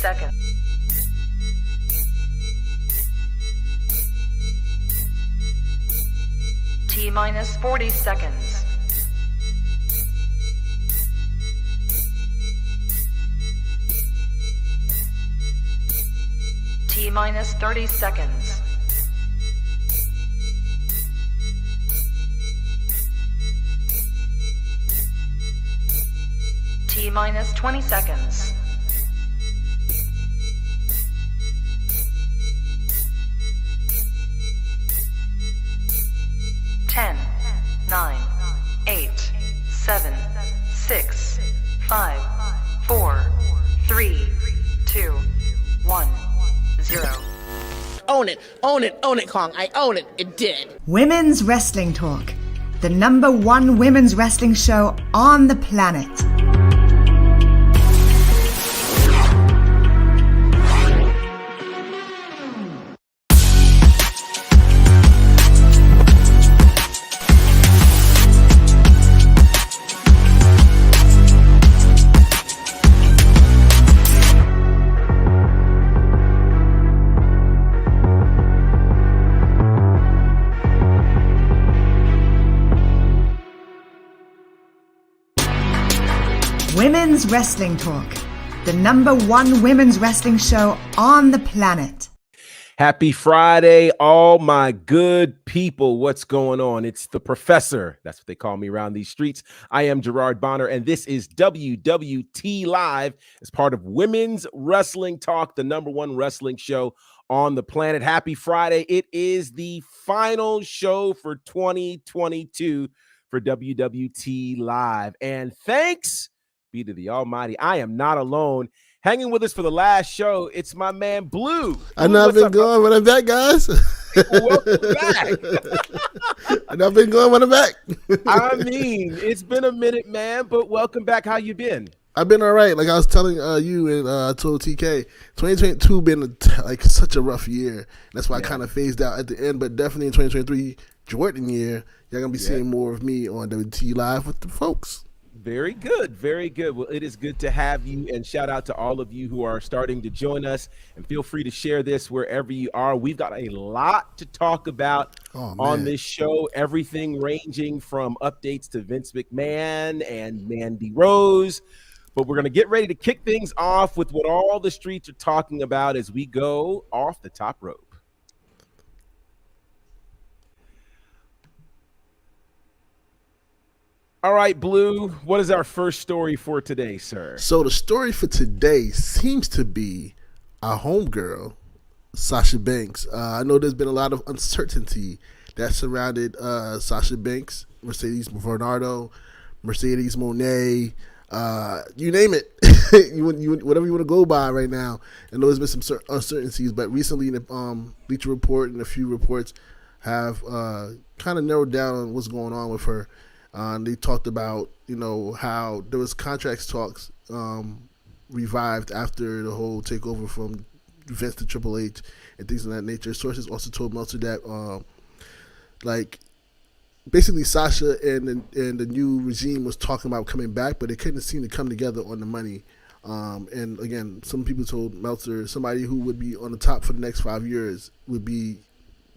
seconds. T-minus 40 seconds. T-minus 30 seconds. T-minus 20 seconds. Ten, 9, 8, 7, 6, 5, 4, 3, 2, 1, 0. Own it, own it, own it, Kong. I own it. It did. Women's Wrestling Talk, the #1 women's wrestling show on the planet. Women's Wrestling Talk, the #1 women's wrestling show on the planet. Happy Friday, all my good people. What's going on? It's the Professor. That's what they call me around these streets. I am Gerard Bonner, and this is WWT Live as part of Women's Wrestling Talk, the #1 wrestling show on the planet. Happy Friday. It is the final show for 2022 for WWT Live. And thanks be to the Almighty, I am not alone. Hanging with us for the last show, it's my man Blue. I know I've been going when I'm back, guys. Welcome back. I know I've been going when I'm back. I mean, it's been a minute, man, but welcome back. How you been? I've been all right. Like I was telling you and I told TK, 2022 been like such a rough year. That's why I kind of phased out at the end. But definitely in 2023, Jordan year, you're gonna be seeing more of me on WT Live with the folks. Very good. Very good. Well, it is good to have you, and shout out to all of you who are starting to join us, and feel free to share this wherever you are. We've got a lot to talk about on this show, everything ranging from updates to Vince McMahon and Mandy Rose, but we're going to get ready to kick things off with what all the streets are talking about as we go off the top rope. All right, Blue, what is our first story for today, sir? So the story for today seems to be our homegirl, Sasha Banks. I know there's been a lot of uncertainty that surrounded Sasha Banks, Mercedes Varnado, Mercedes Moné, you name it. Whatever you want to go by right now. I know there's been some uncertainties, but recently the Bleacher Report and a few reports have kind of narrowed down on what's going on with her. They talked about, how there was contracts talks revived after the whole takeover from Vince to Triple H and things of that nature. Sources also told Meltzer that, basically Sasha and the new regime was talking about coming back, but they couldn't seem to come together on the money. And again, some people told Meltzer somebody who would be on the top for the next 5 years would be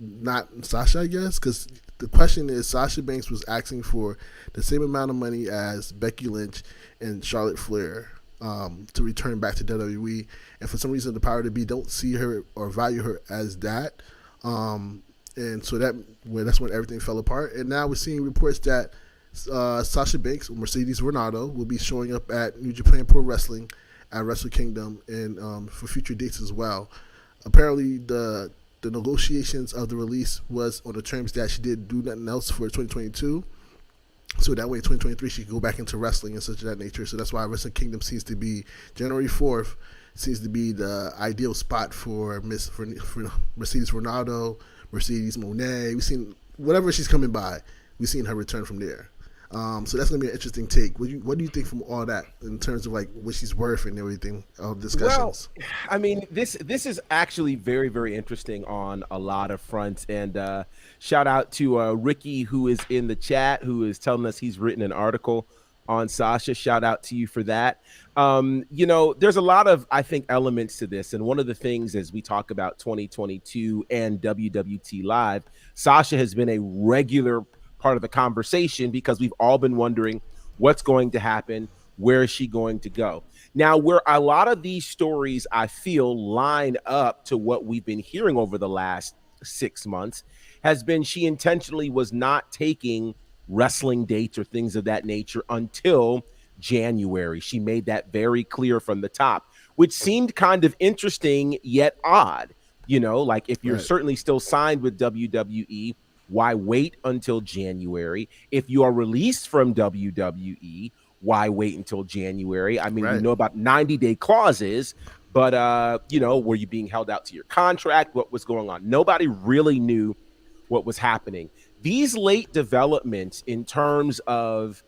not Sasha, I guess, because the question is Sasha Banks was asking for the same amount of money as Becky Lynch and Charlotte Flair to return back to WWE, and for some reason the Power to Be don't see her or value her as that, and so that's when everything fell apart. And now we're seeing reports that Sasha Banks or Mercedes Varnado will be showing up at New Japan Pro Wrestling at Wrestle Kingdom and for future dates as well. Apparently the negotiations of the release was on the terms that she did do nothing else for 2022. So that way in 2023 she could go back into wrestling and such of that nature. So that's why Wrestle Kingdom seems to be January 4th seems to be the ideal spot for Mercedes Varnado, Mercedes Moné. We've seen whatever she's coming by, we've seen her return from there. So that's going to be an interesting take. What do you think from all that in terms of like what she's worth and everything, discussions? Well, I mean, this is actually very, very interesting on a lot of fronts. And shout out to Ricky, who is in the chat, who is telling us he's written an article on Sasha. Shout out to you for that. There's a lot of, I think, elements to this. And one of the things as we talk about 2022 and WWT Live, Sasha has been a regular part of the conversation because we've all been wondering what's going to happen. Where is she going to go? Now, where a lot of these stories, I feel, line up to what we've been hearing over the last 6 months has been she intentionally was not taking wrestling dates or things of that nature until January. She made that very clear from the top, which seemed kind of interesting yet odd. Like if you're certainly still signed with WWE, why wait until January? If you are released from WWE, why wait until January? I mean, we know about 90-day clauses, but, were you being held out to your contract? What was going on? Nobody really knew what was happening. These late developments in terms of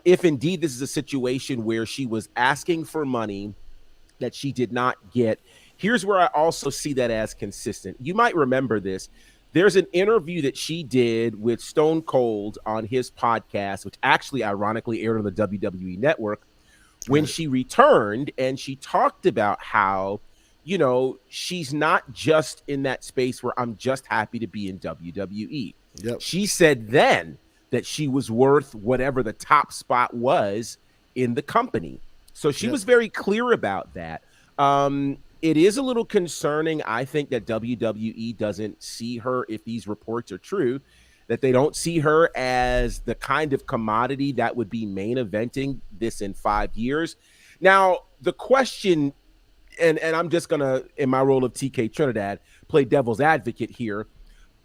if indeed this is a situation where she was asking for money that she did not get, here's where I also see that as consistent. You might remember this. There's an interview that she did with Stone Cold on his podcast, which actually ironically aired on the WWE Network, when she returned, and she talked about how, she's not just in that space where I'm just happy to be in WWE. Yep. She said then that she was worth whatever the top spot was in the company. So she was very clear about that. It is a little concerning, I think, that WWE doesn't see her, if these reports are true, that they don't see her as the kind of commodity that would be main eventing this in 5 years. Now, the question, and I'm just going to, in my role of TK Trinidad, play devil's advocate here.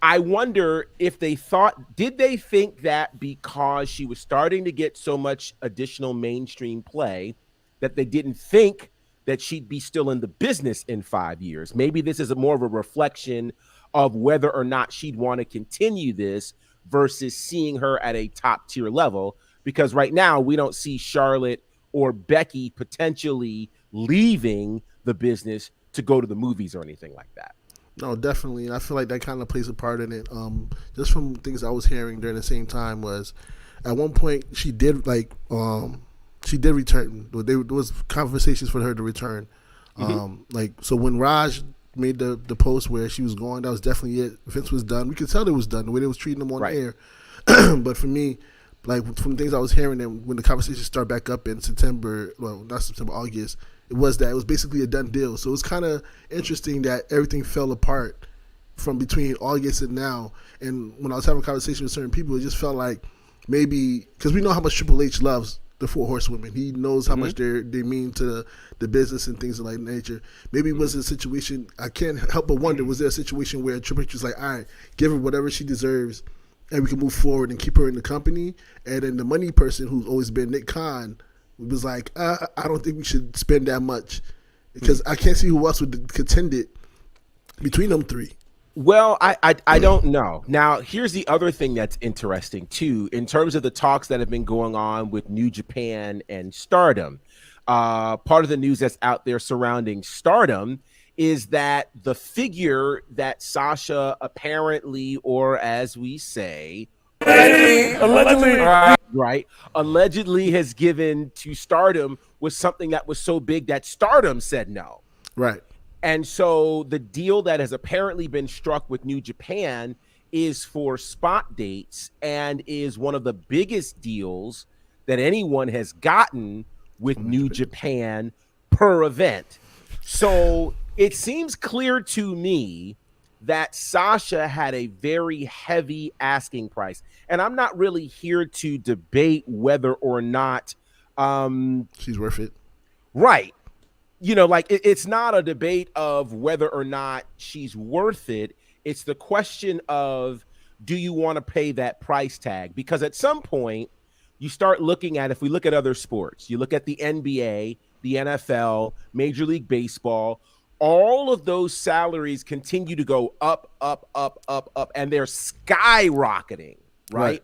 I wonder if did they think that because she was starting to get so much additional mainstream play that they didn't think that she'd be still in the business in 5 years? Maybe this is more of a reflection of whether or not she'd want to continue this versus seeing her at a top tier level. Because right now we don't see Charlotte or Becky potentially leaving the business to go to the movies or anything like that. No, definitely. And I feel like that kind of plays a part in it. Just from things I was hearing during the same time was at one point she did return. There was conversations for her to return. So when Raj made the post where she was going, that was definitely it. Vince was done. We could tell it was done the way they was treating him on air. But for me, like from things I was hearing, and when the conversations start back up in August, it was basically a done deal. So it's kind of interesting that everything fell apart from between August and now. And when I was having a conversation with certain people, it just felt like maybe because we know how much Triple H loves the Four Horsewomen. He knows how much they mean to the business and things of like nature. Maybe it was a situation, I can't help but wonder, was there a situation where Triple H was like, all right, give her whatever she deserves and we can move forward and keep her in the company? And then the money person, who's always been Nick Khan, was like, I don't think we should spend that much because I can't see who else would contend it between them three. Well, I don't know. Now, here's the other thing that's interesting, too, in terms of the talks that have been going on with New Japan and Stardom. Part of the news that's out there surrounding Stardom is that the figure that Sasha apparently, or as we say, allegedly has given to Stardom was something that was so big that Stardom said no. Right. And so the deal that has apparently been struck with New Japan is for spot dates and is one of the biggest deals that anyone has gotten with New Japan per event. So it seems clear to me that Sasha had a very heavy asking price. And I'm not really here to debate whether or not she's worth it. Right. It's not a debate of whether or not she's worth it. It's the question of, do you want to pay that price tag? Because at some point you start looking at, if we look at other sports, you look at the NBA, the NFL, Major League Baseball, all of those salaries continue to go up, and they're skyrocketing, right?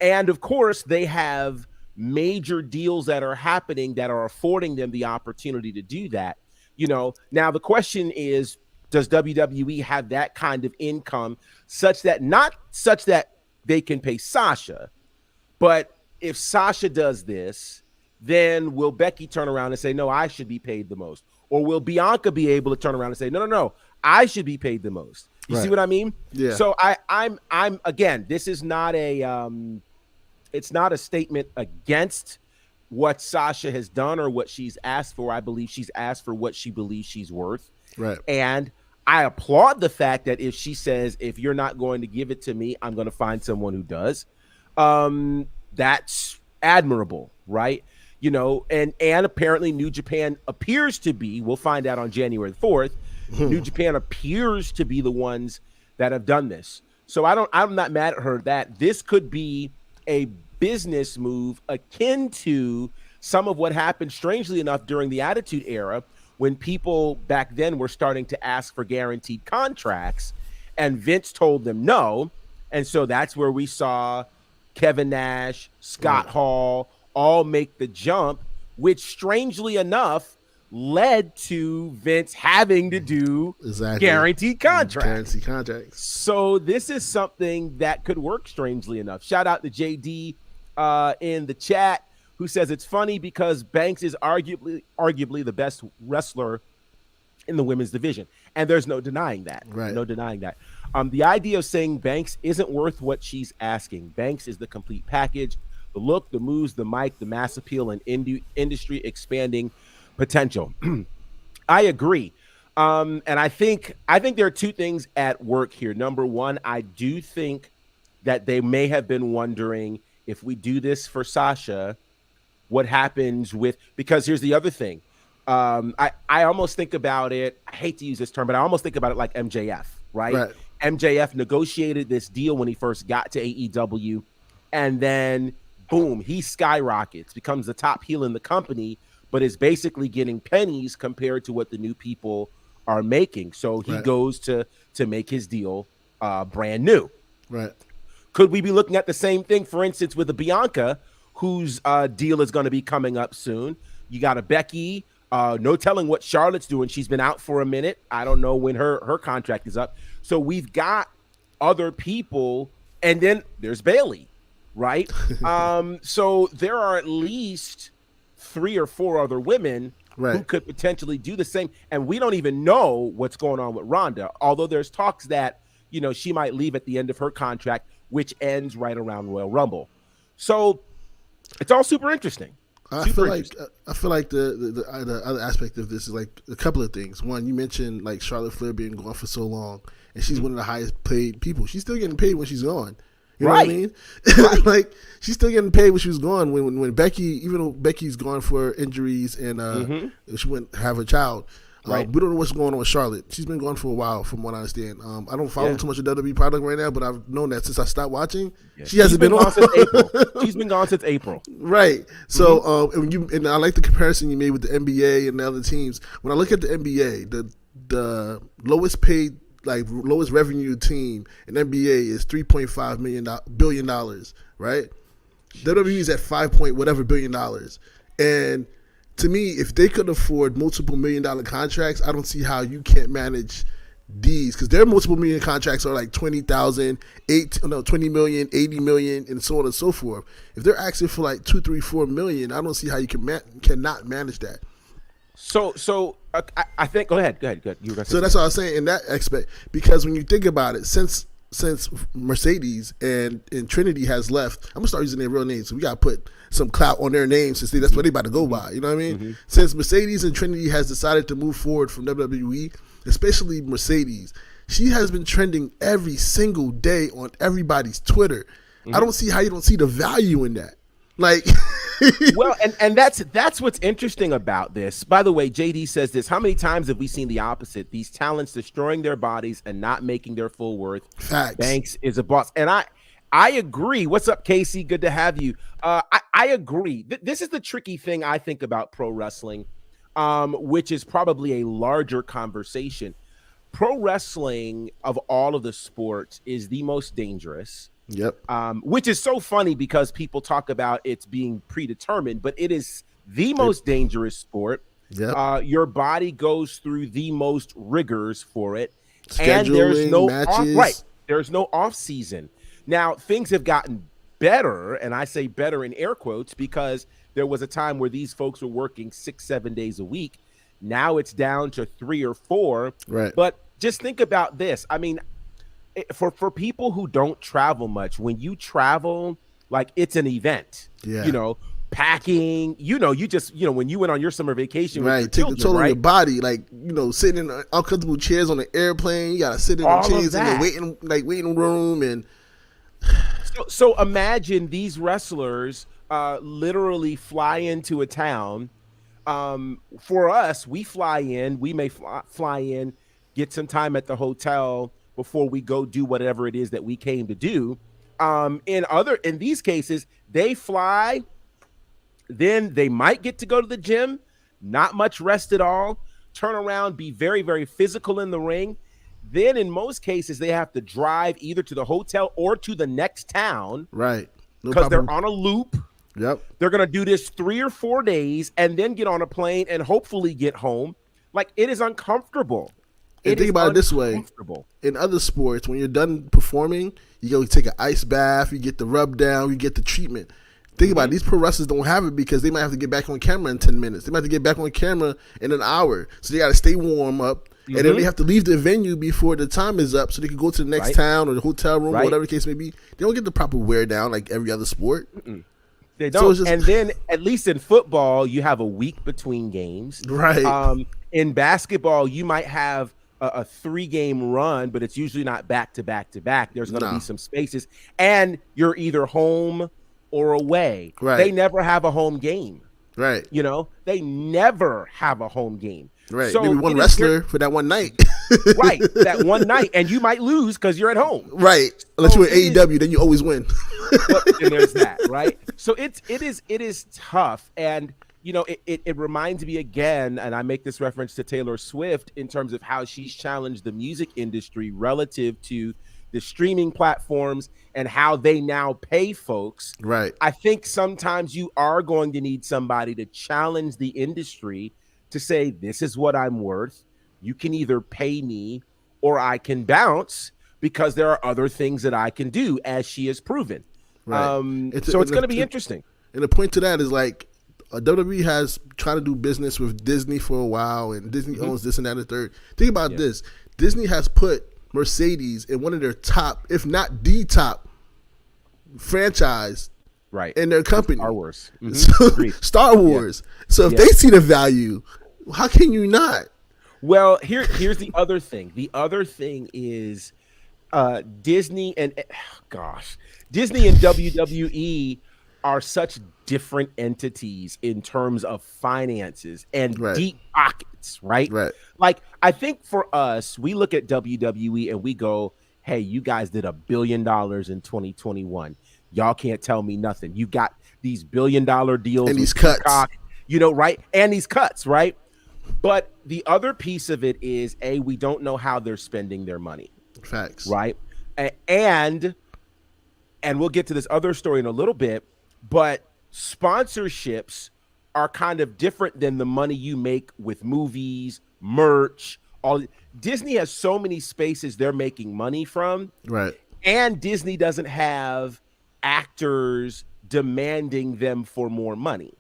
And of course they have major deals that are happening that are affording them the opportunity to do that. Now the question is, does WWE have that kind of income not such that they can pay Sasha, but if Sasha does this, then will Becky turn around and say, no, I should be paid the most? Or will Bianca be able to turn around and say, no, I should be paid the most? You see what I mean? Yeah. So I'm again, this is not it's not a statement against what Sasha has done or what she's asked for. I believe she's asked for what she believes she's worth. Right. And I applaud the fact that if she says, if you're not going to give it to me, I'm going to find someone who does. That's admirable, right? You know, and apparently New Japan appears to be, we'll find out on January 4th, New Japan appears to be the ones that have done this. So I'm not mad at her that this could be a business move akin to some of what happened, strangely enough, during the Attitude Era, when people back then were starting to ask for guaranteed contracts and Vince told them no. And so that's where we saw Kevin Nash, Scott Hall all make the jump, which strangely enough led to Vince having to do guaranteed contracts. So this is something that could work, strangely enough. Shout out to JD in the chat, who says it's funny because Banks is arguably the best wrestler in the women's division. And there's no denying that. Right. No denying that. The idea of saying Banks isn't worth what she's asking. Banks is the complete package. The look, the moves, the mic, the mass appeal, and industry expanding potential. I agree. And I think there are two things at work here. Number one, I do think that they may have been wondering, if we do this for Sasha, what happens with, because here's the other thing. I almost think about it, I hate to use this term, but I almost think about it like MJF, right? MJF negotiated this deal when he first got to AEW, and then boom, he skyrockets, becomes the top heel in the company, but is basically getting pennies compared to what the new people are making. So he goes to make his deal brand new. Right. Could we be looking at the same thing, for instance, with a Bianca, whose deal is going to be coming up soon? You got a Becky. No telling what Charlotte's doing. She's been out for a minute. I don't know when her contract is up. So we've got other people, and then there's Bayley, right? So there are at least 3 or 4 other women who could potentially do the same. And we don't even know what's going on with Ronda, although there's talks that, you know, she might leave at the end of her contract, which ends right around Royal Rumble. So it's all super interesting. I feel like the other aspect of this is like a couple of things. One, you mentioned like Charlotte Flair being gone for so long, and she's one of the highest paid people. She's still getting paid when she's gone. You know what I mean? Like, she's still getting paid when she was gone. When Becky, even though Becky's gone for injuries and she wouldn't have a child, we don't know what's going on with Charlotte. She's been gone for a while, from what I understand. I don't follow too much of WWE product right now, but I've known that since I stopped watching. She hasn't been on since April. She's been gone since April. Right. So, and I like the comparison you made with the NBA and the other teams. When I look at the NBA, the lowest paid, like lowest revenue team in NBA is $3.5 billion, right? WWE is at $5 billion. And to me, if they could afford multiple $1 million contracts, I don't see how you can't manage these, because their multiple million contracts are like 20,000, 20 million, 80 million, and so on and so forth. If they're asking for like 2, 3, 4 million, I don't see how you cannot manage that. So I think go ahead. So that's what I was saying in that aspect, because when you think about it, since Mercedes and Trinity has left, I'm gonna start using their real names. So we gotta put some clout on their names to see that's what they about to go by. You know what I mean? Since Mercedes and Trinity has decided to move forward from WWE, especially Mercedes, she has been trending every single day on everybody's Twitter. I don't see how you don't see the value in that. Like, well, and that's what's interesting about this. By the way, JD says this: how many times have we seen the opposite? These talents destroying their bodies and not making their full worth. Facts. Banks is a boss, and I agree. What's up, Casey? Good to have you. I agree. This is the tricky thing I think about pro wrestling, which is probably a larger conversation. Pro wrestling of all of the sports is the most dangerous. Yep. Which is so funny because people talk about it's being predetermined, but it is the most dangerous sport. Yep. Your body goes through the most rigors for it. Scheduling, and there's no matches. there's no off season. Now, things have gotten better, and I say better in air quotes because there was a time where these folks were working 6-7 days a week. Now it's down to 3 or 4. Right. But just think about this. I mean, for people who don't travel much, when you travel, like it's an event. Yeah. You know, packing, you just, when you went on your summer vacation, with Right, your take children, control right? of your body, like sitting in uncomfortable chairs on the airplane. You gotta sit in All the of chairs in that. the waiting room, and So imagine these wrestlers literally fly into a town. For us, we fly in. We may fly in, get some time at the hotel before we go do whatever it is that we came to do. In these cases, they fly. Then they might get to go to the gym, not much rest at all, turn around, be very, very physical in the ring. Then in most cases, they have to drive either to the hotel or to the next town right, no because they're problem. on a loop. Yep, They're going to do this 3 or 4 days and then get on a plane and hopefully get home. Like, it is uncomfortable. And think about it this way. uncomfortable. In other sports, when you're done performing, you go take an ice bath, you get the rub down, you get the treatment. Think about it. These pro wrestlers don't have it because they might have to get back on camera in 10 minutes. They might have to get back on camera in an hour. So they got to stay warm up. And then they have to leave the venue before the time is up so they can go to the next Right. town or the hotel room or Right. whatever the case may be. They don't get the proper wear down like every other sport. They So don't. it's just- And then, at least in football, you have a week between games. Right. In basketball, you might have a 3-game run, but it's usually not back to back to back. There's going to No. be some spaces, and you're either home or away. Right. They never have a home game. Right. They never have a home game. Right. So Maybe one it is wrestler for that one night. right, that one night, and you might lose because you're at home. Right. Unless So you're in it is- AEW, then you always win. And there's that, right? So it is tough, and it reminds me again, and I make this reference to Taylor Swift in terms of how she's challenged the music industry relative to the streaming platforms and how they now pay folks. Right. I think sometimes you are going to need somebody to challenge the industry to say, this is what I'm worth. You can either pay me or I can bounce because there are other things that I can do, as she has proven. Right. So it's going to be interesting. And the point to that is like WWE has tried to do business with Disney for a while, and Disney owns this and that and the third. Think about this. Disney has put Mercedes in one of their top, if not the top franchise Right. in their company. Star Wars. Mhm. So- Agreed. Star Wars. So if Yeah. they see the value, how can you not? Well, here's the other thing. The other thing is Disney and Disney and WWE are such different entities in terms of finances and Right. deep pockets, right? Right. Like, I think for us, we look at WWE and we go, hey, you guys did $1 billion in 2021. Y'all can't tell me nothing. You got these $1 billion deals And with these cuts. Peacock, right? And these cuts, right? But the other piece of it is, we don't know how they're spending their money, Facts. right? And we'll get to this other story in a little bit, but sponsorships are kind of different than the money you make with movies, merch, all. Disney has so many spaces they're making money from, Right. and Disney doesn't have actors demanding them for more money.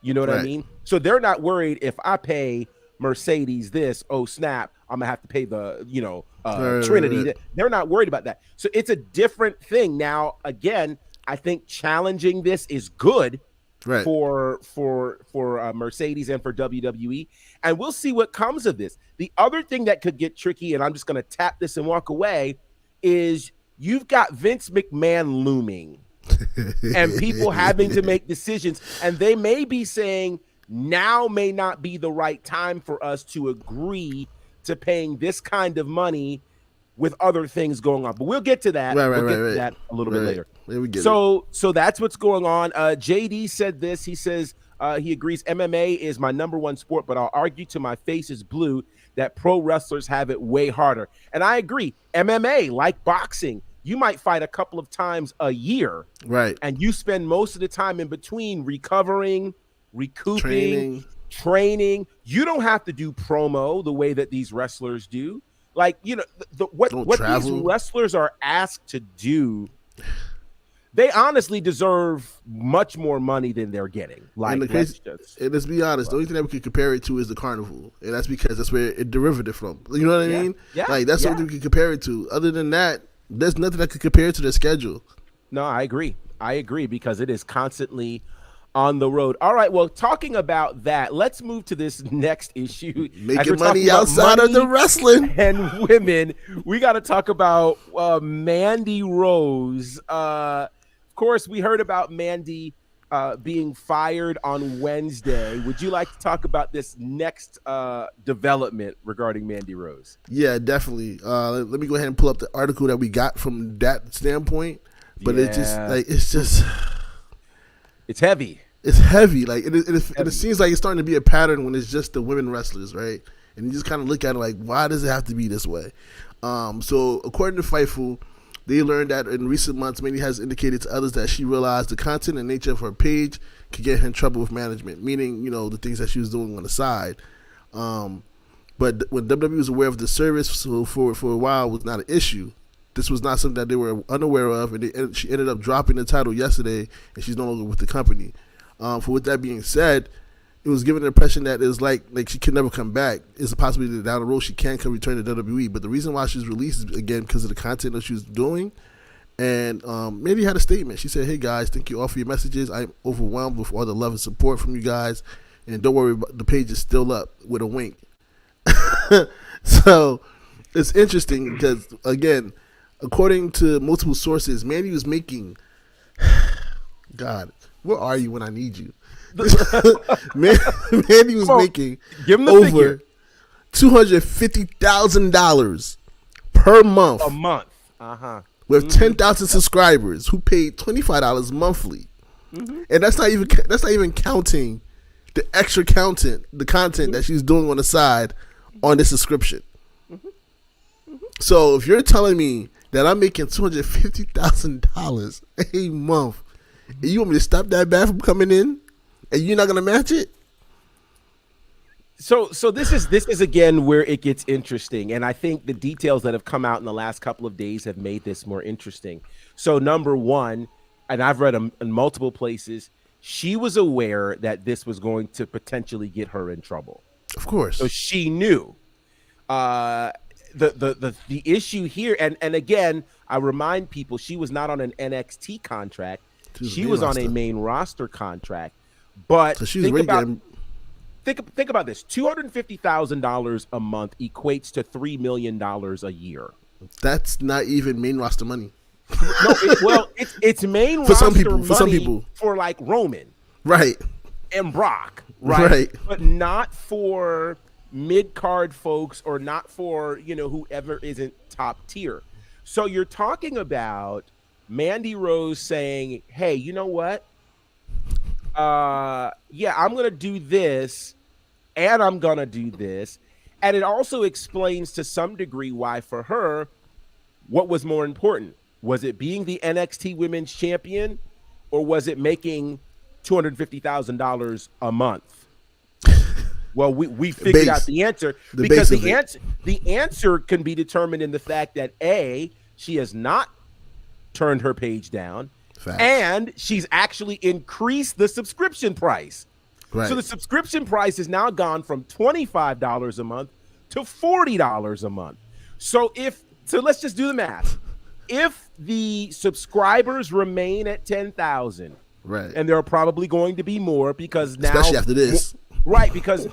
You know what I Right. mean? So they're not worried if I pay Mercedes this, oh snap, I'm gonna have to pay the, Right, Trinity. right. They're not worried about that. So it's a different thing. Now, again, I think challenging this is good Right. for Mercedes and for WWE, and we'll see what comes of this. The other thing that could get tricky, and I'm just going to tap this and walk away, is you've got Vince McMahon looming and people having to make decisions, and they may be saying now may not be the right time for us to agree to paying this kind of money with other things going on. But we'll get to that. We'll get to that a little bit later. There we get So that's what's going on. JD said this. He says he agrees MMA is my number one sport, but I'll argue till my face is blue that pro wrestlers have it way harder. And I agree. MMA, like boxing, you might fight a couple of times a year, Right. and you spend most of the time in between recovering, recouping, Training. You don't have to do promo the way that these wrestlers do. Like, what Don't these travel. wrestlers are asked to do, they honestly deserve much more money than they're getting. Like, And let's be honest, the only thing that we can compare it to is the carnival, and that's because that's where it derivative from. You know what I mean? Yeah. Like that's the Yeah. only thing we can compare it to. Other than that, there's nothing that could compare it to their schedule. No, I agree. I agree because it is constantly on the road. All right. Well, talking about that, let's move to this next issue. As we're Making talking money about outside of the money wrestling. and women. We got to talk about Mandy Rose. Of course, we heard about Mandy being fired on Wednesday. Would you like to talk about this next development regarding Mandy Rose? Yeah, definitely. Let me go ahead and pull up the article that we got from that standpoint. But Yeah. it's heavy. It's heavy. Like it Heavy. seems like it's starting to be a pattern when it's just the women wrestlers, right? And you just kind of look at it like, why does it have to be this way? So according to Fightful, they learned that in recent months, Mandy has indicated to others that she realized the content and nature of her page could get her in trouble with management, meaning, the things that she was doing on the side. But when WWE was aware of the service for a while, it was not an issue. This was not something that they were unaware of, and she ended up dropping the title yesterday, and she's no longer with the company. For with that being said, it was given the impression that it was like she could never come back. It's a possibility that down the road she can come return to WWE. But the reason why she's released is, again, because of the content that she was doing. And Mandy had a statement. She said, "Hey guys, thank you all for your messages. I'm overwhelmed with all the love and support from you guys. And don't worry, the page is still up," with a wink. So it's interesting because, again, according to multiple sources, Mandy was making, God, where are you when I need you? Mandy was making give him the over figure. $250,000 per month A month. Uh-huh. with 10,000 subscribers who paid $25 monthly, and that's not even counting the extra content that she's doing on the side on the subscription. So if you're telling me that I'm making $250,000 a month, and you want me to stop that bad from coming in, and you're not gonna match it? So this is again where it gets interesting, and I think the details that have come out in the last couple of days have made this more interesting. So number one, and I've read in multiple places, she was aware that this was going to potentially get her in trouble. Of course. So she knew. The issue here, and again, I remind people, she was not on an NXT contract. She was on a main roster contract. But So she was really getting. think about this: $250,000 a month equates to $3 million a year. That's not even main roster money. No, it's main For roster some people, money for like Roman Right. and Brock, right? Right. But not for mid-card folks, or not for whoever isn't top tier. So you're talking about Mandy Rose saying, "Hey, you know what? Yeah, I'm gonna do this, and I'm gonna do this," and it also explains to some degree why, for her, what was more important. Was it being the NXT Women's Champion, or was it making $250,000 a month? Well, we figured out the answer, because the answer can be determined in the fact that A, she has not turned her page down, and she's actually increased the subscription price. Right. So the subscription price has now gone from $25 a month to $40 a month. So let's just do the math. If the subscribers remain at 10,000, Right. and there are probably going to be more, because now, Especially after this. right? Because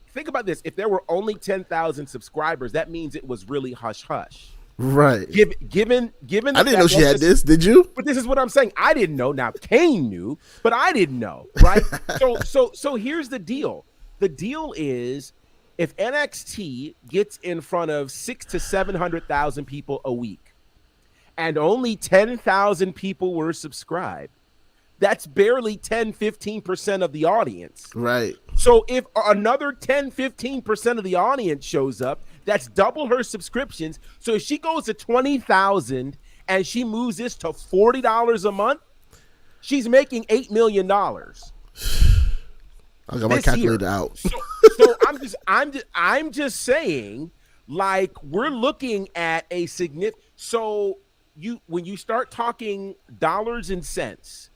think about this: if there were only 10,000 subscribers, that means it was really hush hush. Right. Given, I didn't know she had this. Did you? But this is what I'm saying. I didn't know. Now Kane knew, but I didn't know, right? So here's the deal. The deal is, if NXT gets in front of 600,000 to 700,000 people a week, and only 10,000 people were subscribed, that's barely 10-15% of the audience. Right. So if another 10-15% of the audience shows up, that's double her subscriptions. So if she goes to 20,000 and she moves this to $40 a month, she's making $8 million. I got my calculator out. So I'm just saying, like, we're looking at a significant. So when you start talking dollars and cents,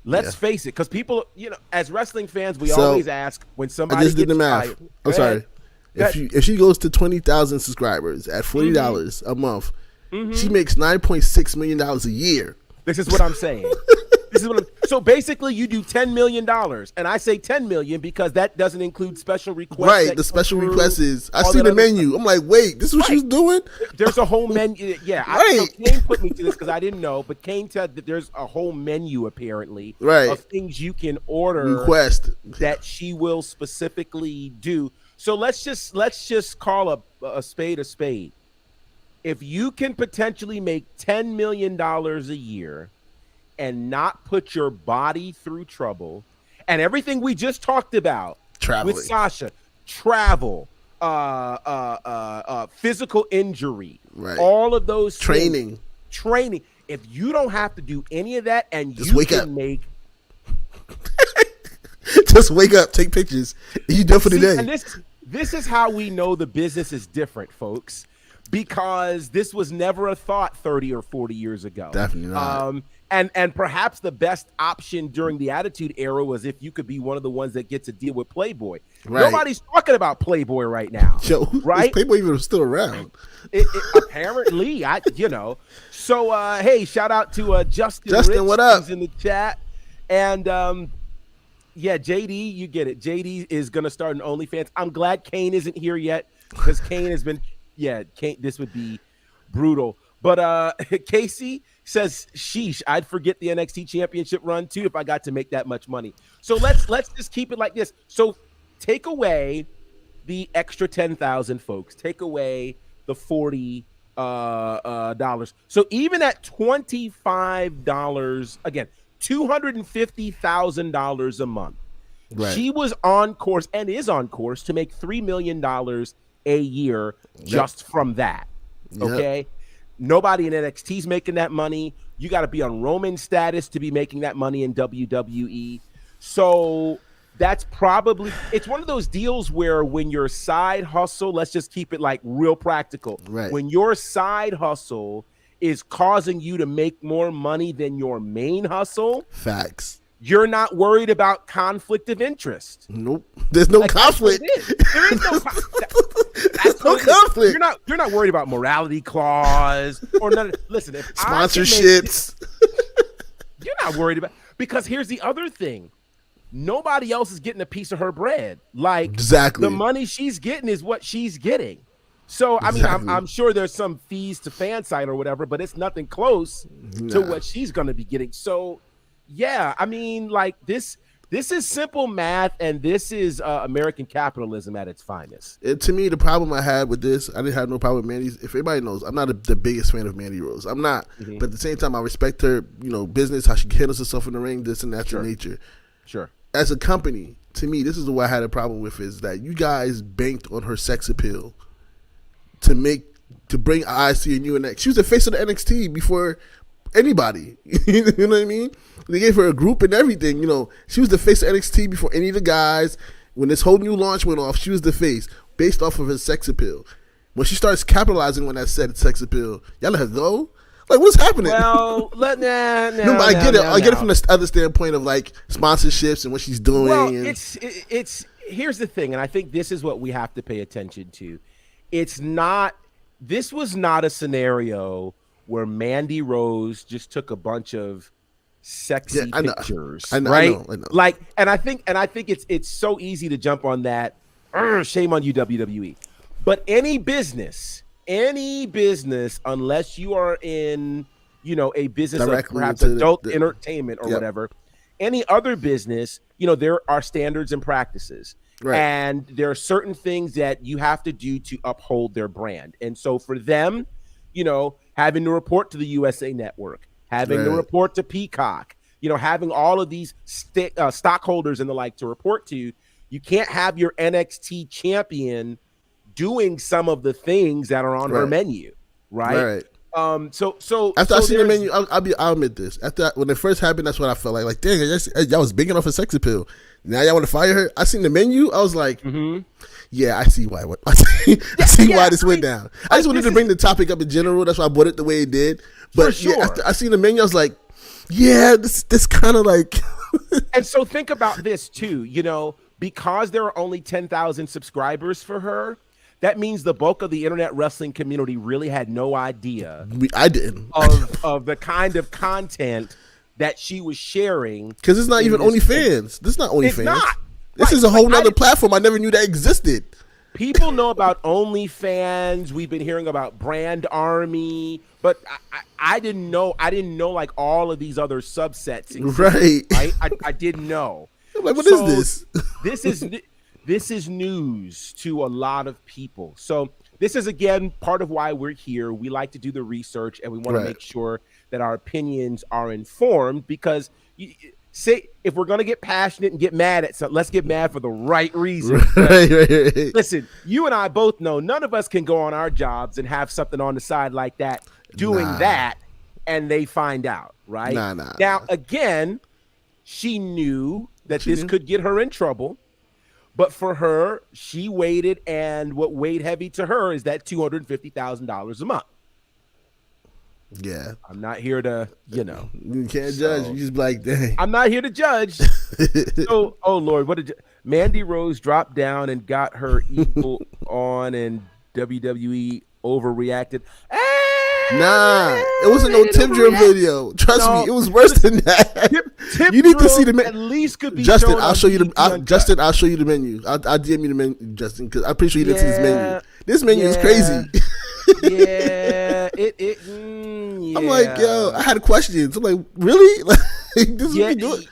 let's face it, because people, as wrestling fans, we always ask when somebody I just did gets the math. fired. I'm sorry. If she goes to 20,000 subscribers at $40 a month, she makes $9.6 million a year. This is what I'm saying. So basically, you do $10 million, and I say $10 million because that doesn't include special requests. Right, the special request is. I see the menu. I'm like, wait, this is what she's doing? There's a whole menu. Yeah, right. Kane put me to this because I didn't know, but Kane said that there's a whole menu apparently of things you can order, request that she will specifically do. So let's just call a spade a spade. If you can potentially make $10 million a year and not put your body through trouble and everything we just talked about with Sasha, travel, physical injury, all of those training. If you don't have to do any of that and just you wake can up. make just wake up, take pictures, and you done for the day. And this is how we know the business is different, folks. Because this was never a thought 30 or 40 years ago. Definitely not. And perhaps the best option during the Attitude Era was if you could be one of the ones that gets to deal with Playboy. Right. Nobody's talking about Playboy right now. Yo, right? Is Playboy even still around? Apparently, So, hey, shout out to Justin Rich, what up? Who's in the chat. And, yeah, JD, you get it. JD is going to start an OnlyFans. I'm glad Kane isn't here yet because Kane has been... Yeah, this would be brutal. But Casey says, sheesh, I'd forget the NXT championship run too if I got to make that much money. So let's just keep it like this. So take away the extra 10,000 folks. Take away the $40 dollars. So even at $25, again, $250,000 a month. Right. She was on course and is on course to make $3 million a year just from that. Okay. Nobody in NXT is making that money. You got to be on Roman status to be making that money in WWE. So that's probably, it's one of those deals where when your side hustle, let's just keep it like real practical. Right. When your side hustle is causing you to make more money than your main hustle. Facts. You're not worried about conflict of interest. Nope. There's no conflict. There is no conflict. That's no conflict. You're not worried about morality clause or none. Listen, if sponsorships. You're not worried about, because here's the other thing. Nobody else is getting a piece of her bread. Like exactly the money she's getting is what she's getting. So I mean, I'm sure there's some fees to Fansite or whatever, but it's nothing close to what she's going to be getting. So. Yeah, I mean, like this is simple math, and this is American capitalism at its finest. To me, the problem I had with this, I didn't have no problem with Mandy's. If everybody knows, I'm not the biggest fan of Mandy Rose. I'm not. Mm-hmm. But at the same time, I respect her, business, how she handles herself in the ring, this and that's her nature. Sure. As a company, to me, this is what I had a problem with, is that you guys banked on her sex appeal to bring eyes to your new NXT. She was the face of the NXT before anybody. You know what I mean? They gave her a group and everything. She was the face of NXT before any of the guys. When this whole new launch went off, she was the face based off of her sex appeal. When she starts capitalizing on that said sex appeal, y'all let her go? Like, what's happening? Well, I get it. I get it from the other standpoint of like sponsorships and what she's doing. Well, it's here's the thing, and I think this is what we have to pay attention to. This was not a scenario where Mandy Rose just took a bunch of sexy pictures, right? I know. Like, and I think it's so easy to jump on that. Shame on you, WWE. But any business, unless you are in, a business directly of perhaps adult entertainment or whatever, any other business, there are standards and practices. Right. And there are certain things that you have to do to uphold their brand. And so for them, having to report to the USA Network, having to report to Peacock, having all of these stockholders and the like to report to, you can't have your NXT champion doing some of the things that are on her menu, right? After I seen the there's- menu, I'll admit this. After when it first happened, that's what I felt like. Like, dang, y'all was big enough for sex appeal. Now y'all want to fire her? I seen the menu. I was like, yeah, I see why. I see why this went down. I just wanted to bring the topic up in general. That's why I brought it the way it did. But For sure. yeah, after I seen the menu, I was like, yeah, this kind of like. And so think about this too, you know, because there are only 10,000 subscribers for her, that means the bulk of the internet wrestling community really had no idea I didn't. of the kind of content that she was sharing. Because it's not even OnlyFans. This is not OnlyFans. It's not. This Right. is a whole Like, I nother didn't- platform I never knew that existed. People know about OnlyFans. We've been hearing about Brand Army, but I didn't know. I didn't know like all of these other subsets. existed, Right. I didn't know. I'm like, what is this? This is news to a lot of people. So this is again part of why we're here. We like to do the research and we want Right. to make sure that our opinions are informed because say if we're going to get passionate and get mad at something, let's get mad for the right reason. right. Listen, you and I both know none of us can go on our jobs and have something on the side like that doing Nah. that and they find out, right? Nah. Now, again, she knew that this could get her in trouble. But for her, she waited, and what weighed heavy to her is that $250,000 a month. Yeah. I'm not here to, you know. You can't judge. You just be like, dang. I'm not here to judge. So, oh Lord, what did Mandy Rose dropped down and got her equal on, and WWE overreacted? Nah, it wasn't no Tip Drill video. Trust me, it was worse than that. Tip You need to see the Drill menu. at least could be Justin, shown I'll on show you the. BET Uncut. Justin, I'll show you the menu. I'll DM you the menu, Justin, because I'm pretty sure you didn't see this Yeah. menu. This menu is Yeah. crazy. Yeah, I'm like, yo, I had questions. I'm like, really? Like, this is what you do?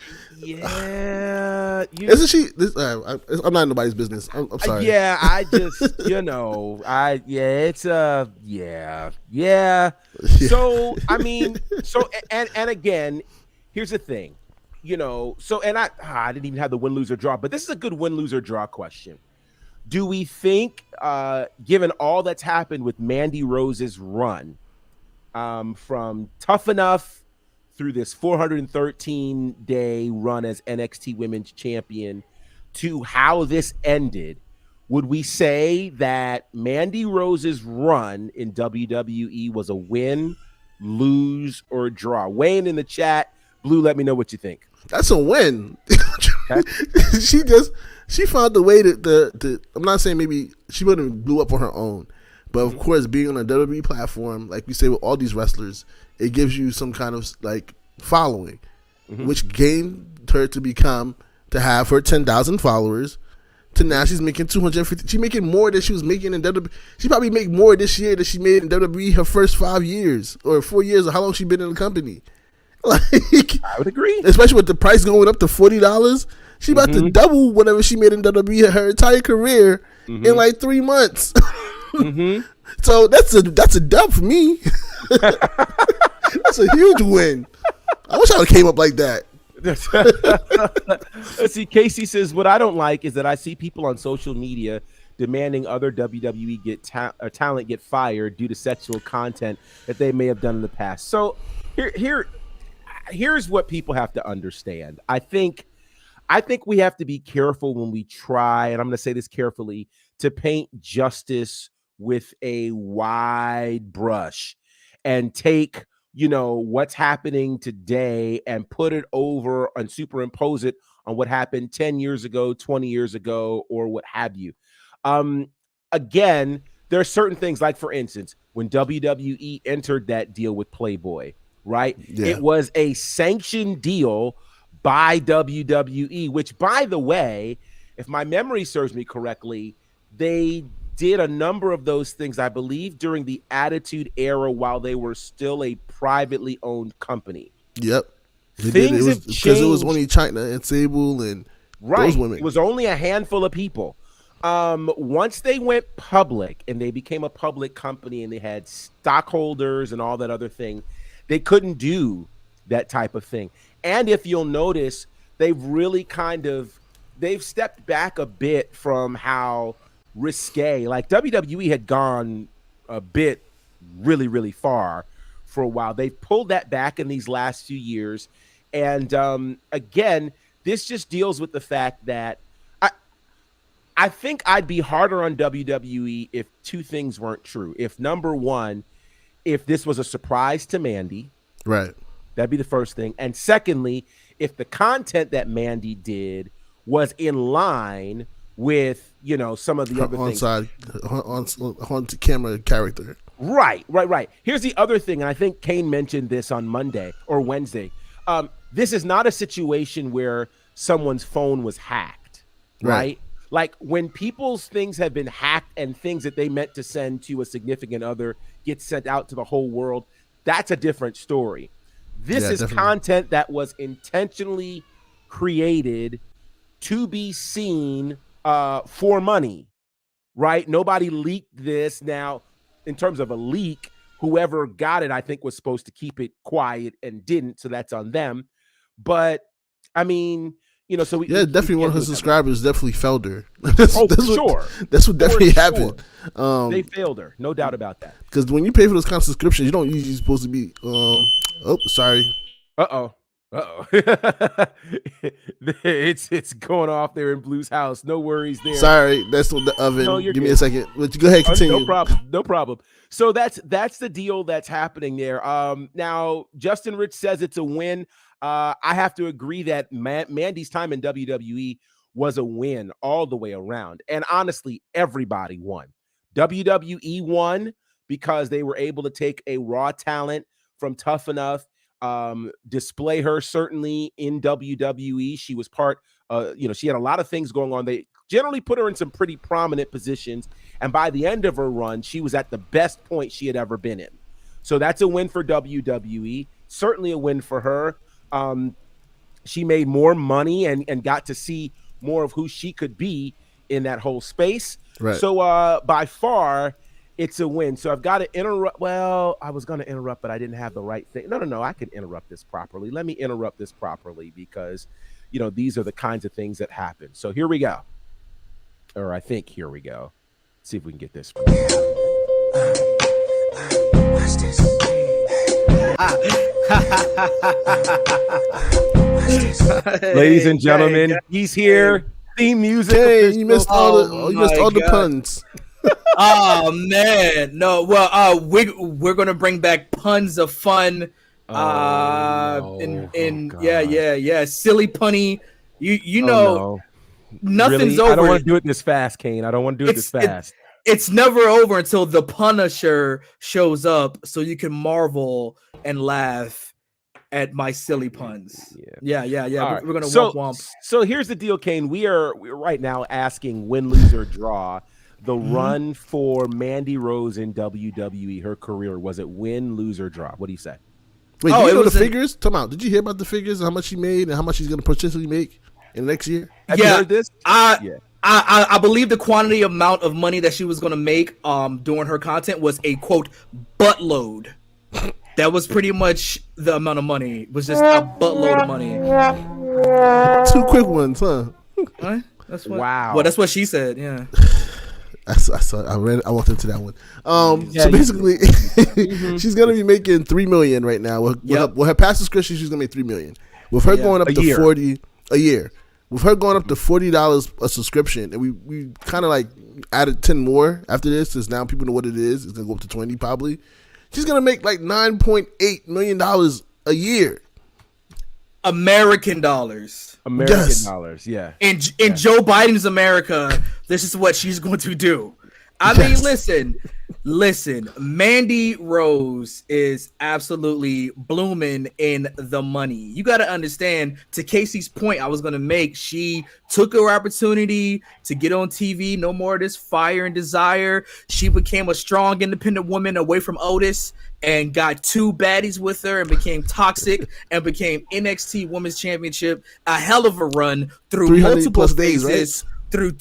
Yeah. Isn't she? I'm not in nobody's business. I'm sorry. Yeah, I just, you know, it's yeah. So, I mean, and again, here's the thing, you know, so, and I didn't even have the win, lose, or draw, but this is a good win, lose, or draw question. Do we think, given all that's happened with Mandy Rose's run, from Tough Enough through this 413-day run as NXT Women's Champion to how this ended, would we say that Mandy Rose's run in WWE was a win, lose, or draw? Wayne in the chat, Blue, let me know what you think. That's a win. She found the way to I'm not saying maybe she wouldn't have blew up on her own, but of course being on a WWE platform, like we say with all these wrestlers, it gives you some kind of like following, which gained her to have her 10,000 followers. To now she's making 250. She's making more than she was making in WWE. She probably make more this year than she made in WWE her first 5 years or 4 years or how long she been in the company. Like, I would agree. especially with the price going up to $40, she about to double whatever she made in WWE her entire career in like 3 months. So that's a dub for me. That's a huge win. I wish I would have came up like that. Let's see. Casey says, what I don't like is that I see people on social media demanding other WWE talent get fired due to sexual content that they may have done in the past. So here's what people have to understand. I think we have to be careful when we try, and I'm going to say this carefully, to paint justice with a wide brush and take, you know, what's happening today and put it over and superimpose it on what happened 10 years ago, 20 years ago, or what have you. Again, there are certain things, like for instance, when WWE entered that deal with Playboy, right? Yeah. It was a sanctioned deal by WWE, which, by the way, if my memory serves me correctly, they did a number of those things, I believe, during the Attitude Era while they were still a privately owned company. Yep. Things have because it was changed. only China and Sable and Right. those women. It was only a handful of people. Once they went public and they became a public company and they had stockholders and all that other thing, they couldn't do that type of thing. And if you'll notice, they've stepped back a bit from how risque, like WWE had gone a bit really, really far for a while. They've pulled that back in these last few years. And again, this just deals with the fact that I think I'd be harder on WWE if two things weren't true. If number one, if this was a surprise to Mandy, Right. that'd be the first thing. And secondly, if the content that Mandy did was in line with, you know, some of the other things. On camera character. Right. Here's the other thing, and I think Kane mentioned this on Monday or Wednesday. This is not a situation where someone's phone was hacked, right? Like when people's things have been hacked and things that they meant to send to a significant other get sent out to the whole world, that's a different story. This is definitely. content that was intentionally created to be seen for money, right? Nobody leaked this. Now, in terms of a leak, whoever got it, I think, was supposed to keep it quiet and didn't, so that's on them. But I mean, you know, so definitely one of her subscribers definitely failed her. That's what definitely happened. They failed her, no doubt about that. Because when you pay for those kind of subscriptions, you don't usually supposed to be. Sorry. It's going off there in Blue's house. No worries there. Sorry, that's the oven. No, Give you're me good. a second. Go ahead, continue. No problem. So that's the deal that's happening there. Now Justin Rich says it's a win. I have to agree that Mandy's time in WWE was a win all the way around. And honestly, everybody won. WWE won because they were able to take a raw talent from Tough Enough, display her certainly in WWE. She was part, she had a lot of things going on. They generally put her in some pretty prominent positions. And by the end of her run, she was at the best point she had ever been in. So that's a win for WWE. Certainly a win for her. She made more money and got to see more of who she could be in that whole space. Right. So by far, it's a win. So I've got to interrupt. Well, I was going to interrupt, but I didn't have the right thing. No. I can interrupt this properly. Let me interrupt this properly because, you know, these are the kinds of things that happen. So here we go. Or I think here we go. See if we can get this. Watch this. Ladies and gentlemen, he's here. Theme music. Hey, you missed all the God. puns. Oh man, no. Well, we're gonna bring back puns of fun. Yeah, silly punny. You know, nothing's really? over. I don't want to do it this fast, Kane. I don't want to do it this fast. It's never over until the Punisher shows up, so you can marvel and laugh at my silly puns. Yeah. Right. We're gonna womp. So here's the deal, Kane. We're right now asking win, lose, or draw. The run for Mandy Rose in WWE, her career, was it win, lose, or draw? What do you say? Wait, do you know the figures? Come out. Did you hear about the figures? How much she made and how much she's going to potentially make in the next year? Have you heard this? I believe the quantity amount of money that she was going to make during her content was a quote buttload. That was pretty much the amount of money. It was just a buttload of money. 2 quick ones, huh? Right? That's what, wow. Well, that's what she said. Yeah. I walked into that one. So basically, she's gonna be making $3 million right now. With her past subscription, she's gonna make $3 million. With her going up to $40 a year, with her going up to $40 a subscription, and we kind of like added 10 more after this, because now people know what it is. It's gonna go up to 20 probably. She's gonna make like $9.8 million a year. American dollars. Dollars, yeah. In Joe Biden's America, this is what she's going to do. I mean, listen, Mandy Rose is absolutely blooming in the money. You got to understand, to Casey's point I was going to make, she took her opportunity to get on TV, no more of this fire and desire. She became a strong, independent woman away from Otis and got 2 baddies with her and became toxic and became NXT Women's Championship. A hell of a run through multiple phases. Right? Through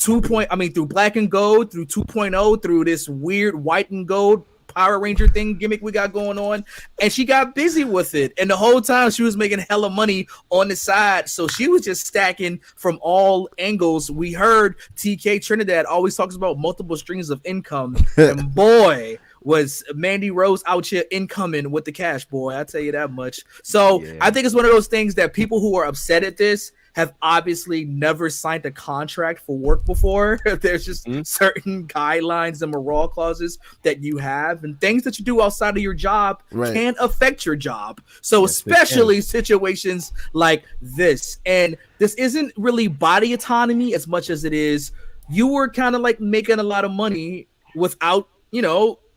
Black and Gold, through 2.0, through this weird white and gold Power Ranger thing gimmick we got going on, and she got busy with it. And the whole time she was making hella money on the side, so she was just stacking from all angles. We heard TK Trinidad always talks about multiple streams of income, and boy, was Mandy Rose out here incoming with the cash, boy. I tell you that much. So I think it's one of those things that people who are upset at this have obviously never signed a contract for work before. There's just certain guidelines and morale clauses that you have, and things that you do outside of your job can affect your job. So especially situations like this. And this isn't really body autonomy as much as it is you were kind of like making a lot of money without,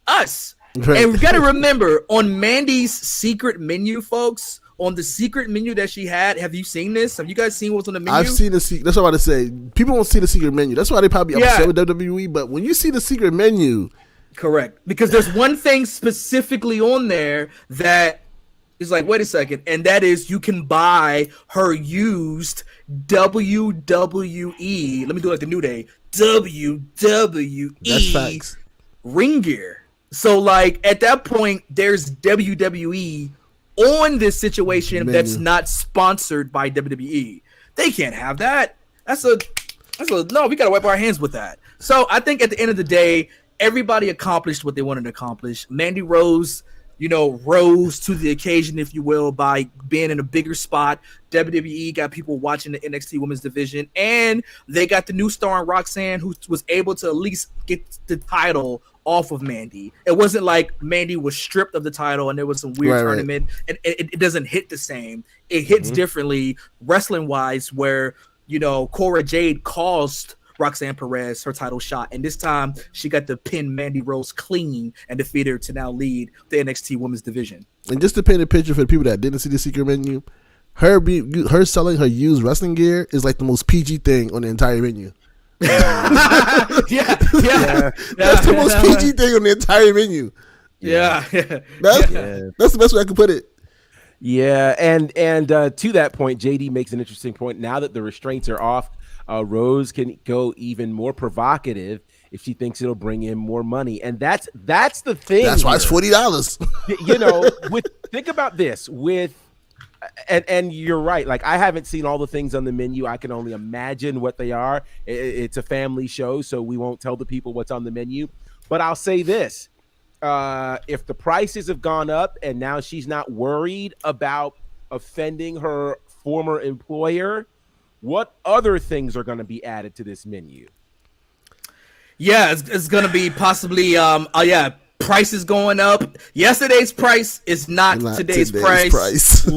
us. Right. And we got to remember, on Mandy's secret menu, folks, on the secret menu that she had, have you seen this? Have you guys seen what's on the menu? I've seen the secret. That's what I'm about to say. People don't see the secret menu. That's why they probably upset with WWE. But when you see the secret menu, correct, because there's one thing specifically on there that is like, wait a second, and that is you can buy her used WWE. Let me do it like the New Day. WWE ring gear. So like at that point, there's WWE on this situation that's not sponsored by WWE. They can't have that. That's a no, we gotta wipe our hands with that. So I think at the end of the day, everybody accomplished what they wanted to accomplish. Mandy Rose, rose to the occasion, if you will, by being in a bigger spot. WWE got people watching the NXT Women's Division, and they got the new star in Roxanne, who was able to at least get the title off of Mandy. It wasn't like Mandy was stripped of the title and there was some weird tournament. And it doesn't hit the same. It hits differently wrestling-wise, where, Cora Jade caused Roxanne Perez her title shot, and this time she got to pin Mandy Rose clean and defeat her to now lead the NXT Women's Division. And just to paint a picture for the people that didn't see the secret menu, her selling her used wrestling gear is like the most PG thing on the entire menu. That's the most PG thing on the entire menu. That's the best way I can put it. Yeah, and to that point, JD makes an interesting point. Now that the restraints are off, Rose can go even more provocative if she thinks it'll bring in more money, and that's the thing. That's why it's $40. Think about this and you're right. Like, I haven't seen all the things on the menu. I can only imagine what they are. It's a family show, so we won't tell the people what's on the menu. But I'll say this. If the prices have gone up and now she's not worried about offending her former employer, what other things are going to be added to this menu? Yeah, it's going to be possibly, prices going up. Yesterday's price is not today's price.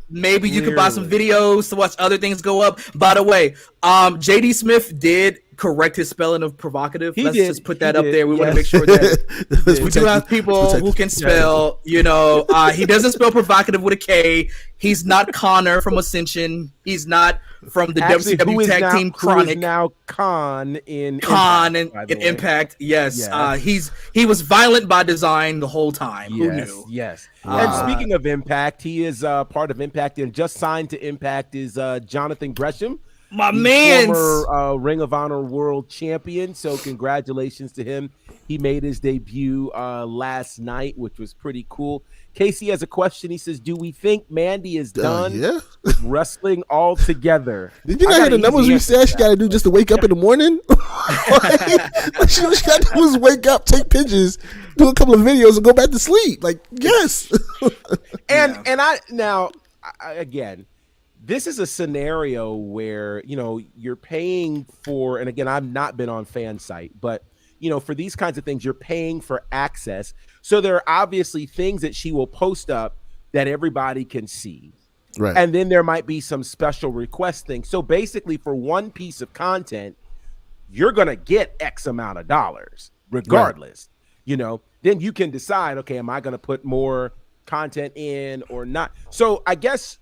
Maybe you could buy some videos to watch other things go up. By the way, JD Smith did correct his spelling of provocative. Let's just put that up there. We want to make sure that we do have people who can spell. He doesn't spell provocative with a K. He's not Connor from Ascension. He's not from the WCW Tag Team Chronic. Who is now Khan in Impact. Yes. He was violent by design the whole time. Who knew? Yes. And speaking of Impact, he is part of Impact, and just signed to Impact is Jonathan Gresham. My man, former Ring of Honor World Champion. So congratulations to him. He made his debut last night, which was pretty cool. Casey has a question. He says, do we think Mandy is done wrestling altogether? Did you not hear the numbers we said she got to do just to wake up in the morning? She got to do is wake up, take pictures, do a couple of videos, and go back to sleep. Like, yes. And again, this is a scenario where, you're paying for, and again, I've not been on fan site, but, for these kinds of things, you're paying for access. So there are obviously things that she will post up that everybody can see. Right. And then there might be some special request things. So basically for one piece of content, you're going to get X amount of dollars regardless, then you can decide, okay, am I going to put more content in or not? So I guess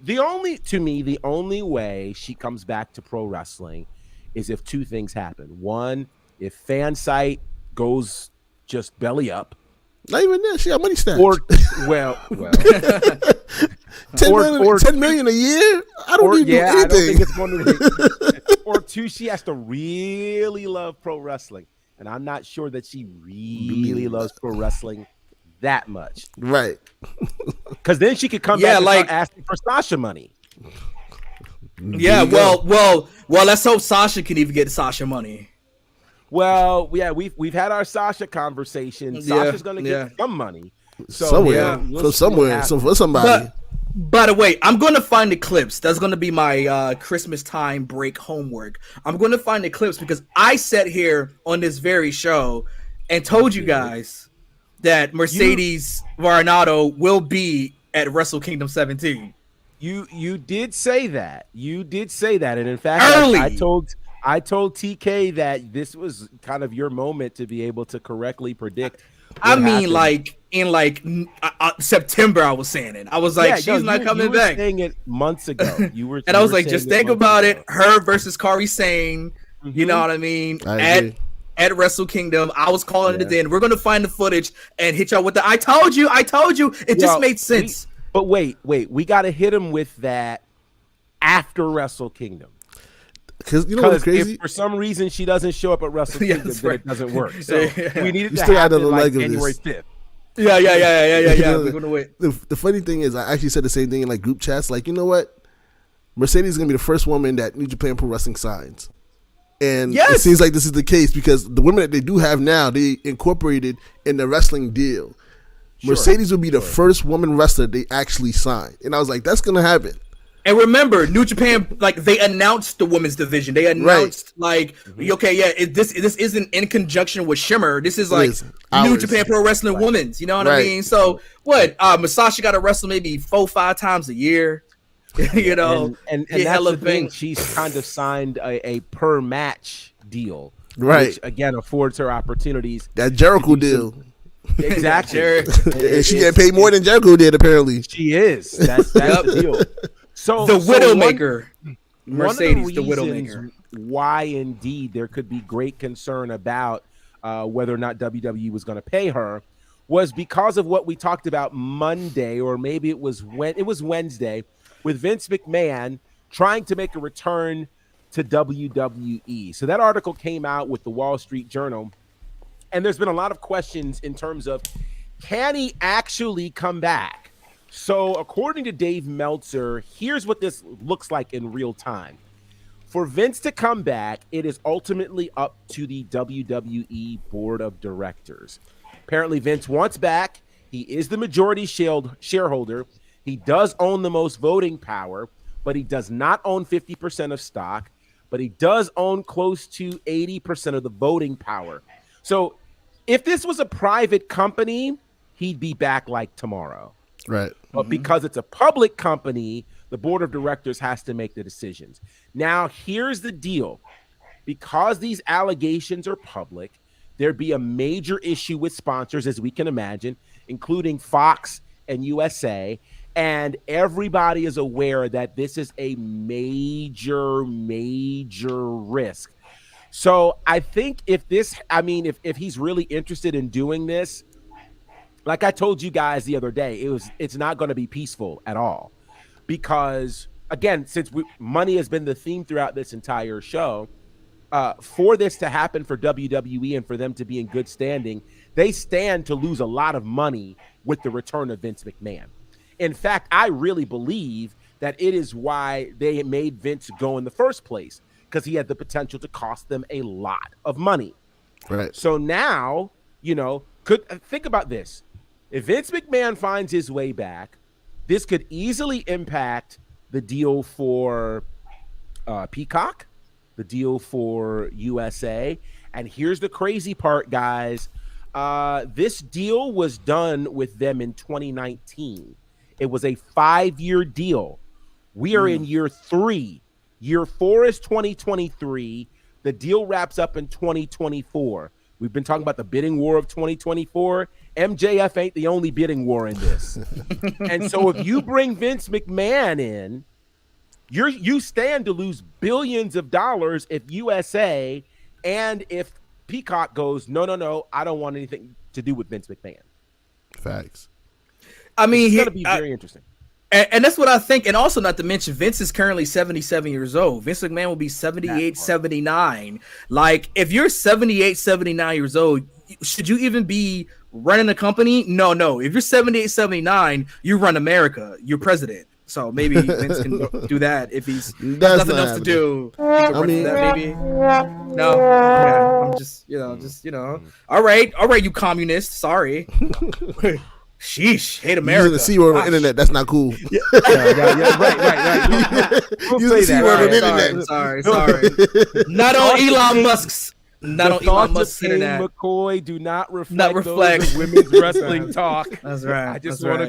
the only way she comes back to pro wrestling is if two things happen. One, if fan site goes just belly up. Not even that. She got money stamps. Or 10 million a year? I don't even do anything. I don't think it's going to Or two, she has to really love pro wrestling. And I'm not sure that she really loves pro wrestling that much. Right. Because then she could come back and start asking for Sasha money. Yeah, well, let's hope Sasha can even get Sasha money. Well, yeah, we've had our Sasha conversation. Sasha's going to get some money. So Somewhere, we'll from see somewhere, what so happens. for somebody. By the way, I'm going to find the clips. That's going to be my Christmas time break homework. I'm going to find the clips because I sat here on this very show and told you guys that Mercedes Varnado will be at Wrestle Kingdom 17. You did say that. You did say that, and in fact, Early. I told TK that this was kind of your moment to be able to correctly predict. I mean, happened. like in September, I was saying it. I was like, she's not coming you were back. saying it months ago. You were, And I was like, just think about it. Her versus Kairi Sane. Mm-hmm. You know what I mean? I agree. At Wrestle Kingdom, I was calling it then. We're gonna find the footage and hit y'all with the I told you. It just made sense. But wait, we got to hit him with that after Wrestle Kingdom. Because you know what's Because crazy? if for some reason she doesn't show up at Wrestle Yeah, Kingdom, that's then right. it doesn't work. So we need it You to still got happen another like leg of January this. 5th. Yeah. You We're know, gonna wait. The funny thing is, I actually said the same thing in like group chats. Like, you know what? Mercedes is gonna be the first woman that New Japan Pro Wrestling signs, and Yes! it seems like this is the case because the women that they do have now, they incorporated in the wrestling deal. Mercedes will be the first woman wrestler they actually sign, and I was like, that's gonna happen. And remember, New Japan, like they announced the women's division. They announced this isn't in conjunction with Shimmer. This is like is New ours. Japan Pro Wrestling Women's. You know what I Right. mean? So what? Masasha got to wrestle maybe 4-5 times a year. You know, and get that's hella the thing. things. She's kind of signed a per match deal, Right. Which again affords her opportunities. That Jericho deal, Exactly, and she getting paid more than Jericho did apparently. She is. That's the deal. So The so Widowmaker, one of Mercedes, the reasons Widowmaker. why indeed there could be great concern about whether or not WWE was going to pay her was because of what we talked about Monday, or maybe it was Wednesday, with Vince McMahon trying to make a return to WWE. So that article came out with the Wall Street Journal, and there's been a lot of questions in terms of, can he actually come back? So according to Dave Meltzer, here's what this looks like in real time. For Vince to come back, it is ultimately up to the WWE Board of Directors. Apparently, Vince wants back. He is the majority shareholder. He does own the most voting power, but he does not own 50% of stock, but he does own close to 80% of the voting power. So if this was a private company, he'd be back like tomorrow. Right. But because it's a public company, the board of directors has to make the decisions. Now, here's the deal. Because these allegations are public, there'd be a major issue with sponsors, as we can imagine, including Fox and USA. And everybody is aware that this is a major risk. So I think if he's really interested in doing this, like I told you guys the other day, it's not going to be peaceful at all, because again, since money has been the theme throughout this entire show, for this to happen for WWE and for them to be in good standing, they stand to lose a lot of money with the return of Vince McMahon. In fact, I really believe that it is why they made Vince go in the first place, because he had the potential to cost them a lot of money. Right. So now, think about this. If Vince McMahon finds his way back, this could easily impact the deal for Peacock, the deal for USA. And here's the crazy part, guys. This deal was done with them in 2019. It was a 5-year deal. We are in year 3. Year 4 is 2023. The deal wraps up in 2024. We've been talking about the bidding war of 2024. MJF ain't the only bidding war in this. And so if you bring Vince McMahon in, you stand to lose billions of dollars if USA and if Peacock goes, no, I don't want anything to do with Vince McMahon. Facts. I mean, It's going to be very interesting. And that's what I think. And also, not to mention, Vince is currently 77 years old. Vince McMahon will be 78, 79. Like, if you're 78, 79 years old, should you even be running a company? No. If you're 78, 79, you run America. You're president. So maybe Vince can do that if he's has That's nothing not else to do. He can I run mean- that maybe. No, okay. I'm just All right, you communist. Sorry. Sheesh, hate America. Using the C word on the internet, that's not cool. Yeah, right. We'll Using the say C that. word on the Right. internet. Sorry. Not on Elon Musk's. Not The on Elon thoughts Musk's of Kane internet. McCoy do not reflect, Not reflect. those of women's wrestling talk. That's right. I just that's want right.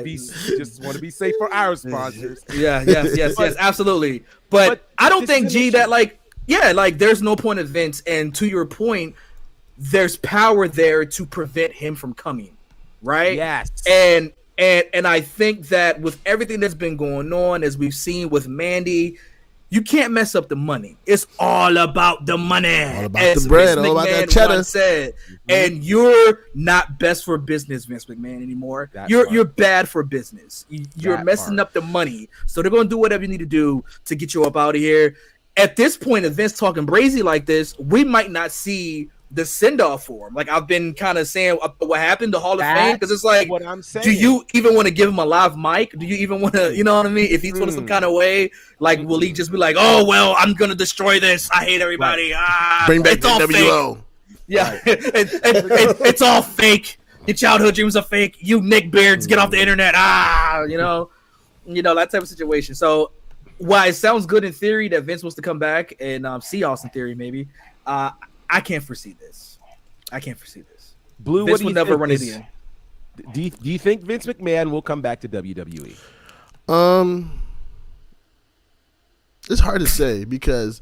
to be safe for our sponsors. Yeah, yes, absolutely. But I don't this think is an G issue. that there's no point of Vince, and to your point, there's power there to prevent him from coming, right? Yes. And I think that with everything that's been going on, as we've seen with Mandy, you can't mess up the money. It's all about the money. All about as the bread, Vince all about that McMahon cheddar. once said. And you're not best for business, Vince McMahon, anymore. That You're part. you're bad for business. You're That messing part. up the money. So they're gonna do whatever you need to do to get you up out of here. At this point, if Vince talking brazy like this, we might not see the send off for him. Like I've been kind of saying what happened to Hall of Fame, because it's like, what I'm saying. do you even want to give him a live mic? Do you even want to, you know what I mean? If he's feeling some kind of way, like, will he just be like, oh, well, I'm going to destroy this. I hate everybody. Bring back it's all the fake. NWO. Yeah, it's all fake. Your childhood dreams are fake. You Nick Beards, get off the internet. You know, that type of situation. So while it sounds good in theory that Vince wants to come back and see Austin Theory, maybe, I can't foresee this. Blue, Vince what do will you never think run it is- in. Do you think Vince McMahon will come back to WWE? It's hard to say because,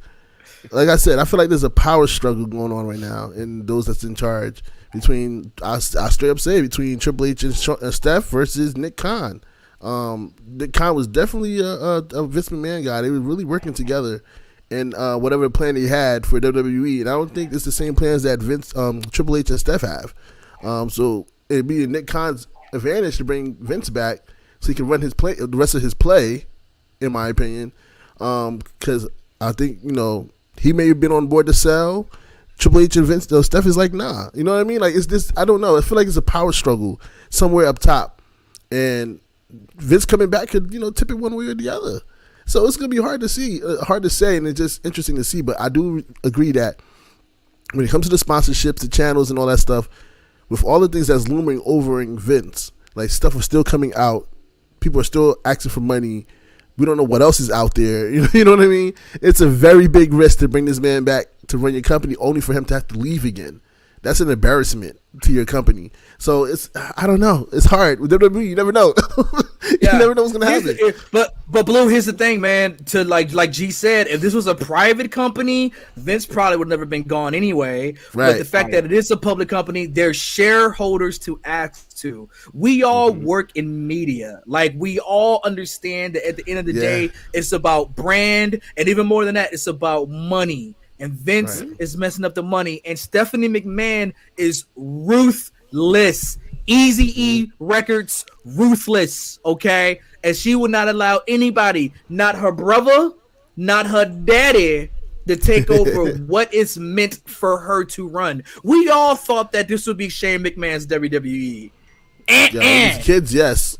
like I said, I feel like there's a power struggle going on right now in those that's in charge between, I straight up say, between Triple H and Steph versus Nick Khan. Nick Khan was definitely a Vince McMahon guy. They were really working together in whatever plan he had for WWE, and I don't think it's the same plans that Triple H and Steph have. So it'd be Nick Khan's advantage to bring Vince back so he can run his play, the rest of his play, in my opinion. Because I think he may have been on board to sell. Triple H and Vince, though, Steph is like, nah. You know what I mean? Like, it's this. I don't know. I feel like it's a power struggle somewhere up top, and Vince coming back could tip it one way or the other. So it's gonna be hard to see, hard to say, and it's just interesting to see. But I do agree that when it comes to the sponsorships, the channels, and all that stuff, with all the things that's looming over in Vince, like stuff is still coming out. People are still asking for money. We don't know what else is out there. You know what I mean? It's a very big risk to bring this man back to run your company only for him to have to leave again. That's an embarrassment to your company. So I don't know. It's hard. With WWE, you never know. You never know what's going to happen. But Blue, here's the thing, man. To like G said, if this was a private company, Vince probably would have never been gone anyway. Right. But the fact that it is a public company, there's shareholders to ask to. We all work in media. Like, we all understand that at the end of the day, it's about brand, and even more than that, it's about money. And Vince is messing up the money, and Stephanie McMahon is ruthless. Eazy-E Records, ruthless, okay? And she would not allow anybody, not her brother, not her daddy, to take over what is meant for her to run. We all thought that this would be Shane McMahon's WWE. These kids, yes.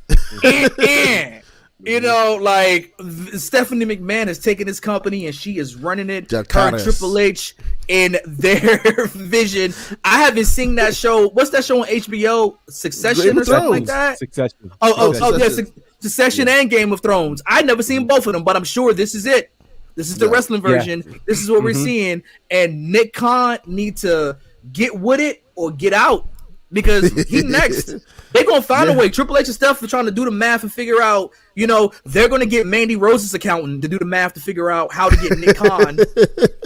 Like Stephanie McMahon has taken this company and she is running it. Her and Jacaras. Triple H in their vision. I haven't seen that show. What's that show on HBO? Succession Game or of something like Thrones. that? Succession. Oh, yeah, Succession. Succession and Game of Thrones. I've never seen both of them, but I'm sure this is it. This is the wrestling version. This is what we're seeing. And Nick Khan need to get with it or get out, because he next. They're going to find a way. Triple H and Steph are trying to do the math and figure out, they're going to get Mandy Rose's accountant to do the math to figure out how to get Nick Khan